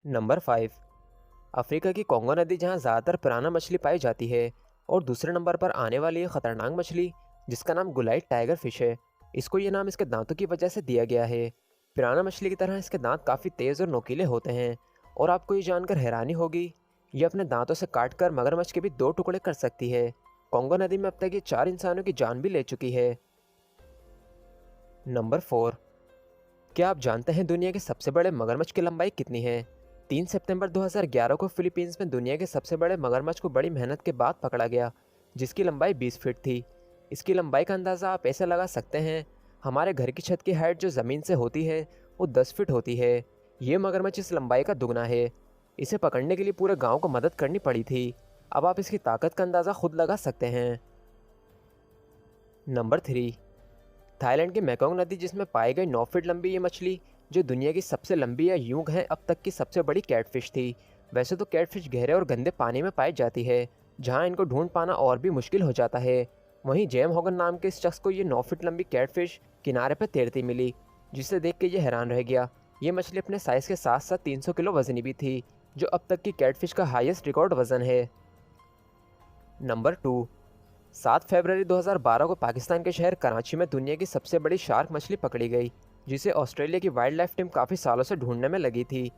Number 5। Africa की Congo नदी जहां ज़्यादातर पिराना मछली पाई जाती है। और दूसरे नंबर पर आने वाली ये खतरनाक मछली जिसका नाम गुलाइट टाइगर फिश है। इसको ये नाम इसके दांतों की वजह से दिया गया है। पिराना मछली की तरह इसके दांत काफ़ी तेज़ और नोकीले होते हैं। और आपको ये जानकर हैरानी होगी, ये अपने दांतों से काट कर मगरमच्छ के भी 2 टुकड़े कर सकती है। कॉन्गो नदी में अब तक ये 4 इंसानों की जान भी ले चुकी है। नंबर 4। क्या आप जानते हैं दुनिया के सबसे बड़े मगरमच्छ की लंबाई कितनी है? 3 सितंबर 2011 को फिलीपींस में दुनिया के सबसे बड़े मगरमच्छ को बड़ी मेहनत के बाद पकड़ा गया, जिसकी लंबाई 20 फीट थी। इसकी लंबाई का अंदाज़ा आप ऐसे लगा सकते हैं, हमारे घर की छत की हाइट जो ज़मीन से होती है वो 10 फीट होती है। ये मगरमच्छ इस लंबाई का दुगना है। इसे पकड़ने के लिए पूरे गांव को मदद करनी पड़ी थी। अब आप इसकी ताकत का अंदाज़ा खुद लगा सकते हैं। नंबर 3। थाईलैंड की मेकोंग नदी जिसमें पाई गई 9 फीट लंबी ये मछली, जो दुनिया की सबसे लंबी या यूं है अब तक की सबसे बड़ी कैटफिश थी। वैसे तो कैटफिश गहरे और गंदे पानी में पाई जाती है, जहां इनको ढूंढ पाना और भी मुश्किल हो जाता है। वहीं जेम होगन नाम के इस शख्स को ये 9 फीट लंबी कैटफिश किनारे पर तैरती मिली, जिसे देख के ये हैरान रह गया। ये मछली अपने साइज़ के साथ साथ 300 किलो वजनी भी थी, जो अब तक की कैटफिश का हाईएस्ट रिकॉर्ड वजन है। नंबर 2। 7 फरवरी 2012 को पाकिस्तान के शहर कराची में दुनिया की सबसे बड़ी शार्क मछली पकड़ी गई, जिसे ऑस्ट्रेलिया की वाइल्ड लाइफ टीम काफ़ी सालों से ढूंढने में लगी थी।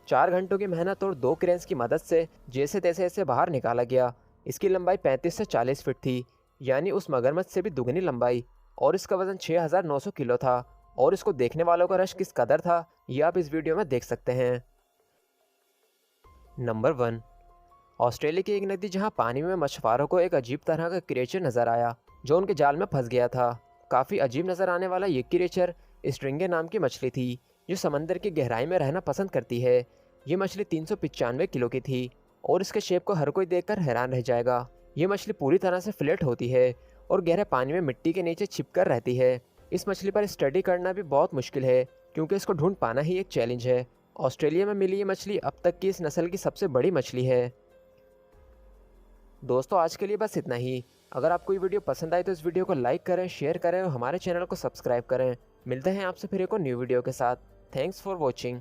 4 घंटों की मेहनत और 2 क्रेन्स की मदद से जैसे तैसे इसे बाहर निकाला गया। इसकी लंबाई 35 से 40 फीट थी, यानी उस मगरमच्छ से भी दुगनी लंबाई। और इसका वजन 6,900 किलो था। और इसको देखने वालों का रश किस कदर था, ये आप इस वीडियो में देख सकते हैं। नंबर 1। ऑस्ट्रेलिया की एक नदी जहां पानी में मछुआरों को एक अजीब तरह का क्रिएचर नजर आया, जो उनके जाल में फंस गया था। काफ़ी अजीब नजर आने वाला ये क्रिएचर स्ट्रिंगे नाम की मछली थी, जो समंदर की गहराई में रहना पसंद करती है। ये मछली 395 किलो की थी और इसके शेप को हर कोई देखकर हैरान रह जाएगा। ये मछली पूरी तरह से फ्लैट होती है और गहरे पानी में मिट्टी के नीचे छिपकर रहती है। इस मछली पर स्टडी करना भी बहुत मुश्किल है, क्योंकि इसको ढूंढ पाना ही एक चैलेंज है। ऑस्ट्रेलिया में मिली ये मछली अब तक की इस नस्ल की सबसे बड़ी मछली है। दोस्तों, आज के लिए बस इतना ही। अगर आपको ये वीडियो पसंद आए तो इस वीडियो को लाइक करें, शेयर करें और हमारे चैनल को सब्सक्राइब करें। मिलते हैं आपसे फिर एक और न्यू वीडियो के साथ। Thanks for watching.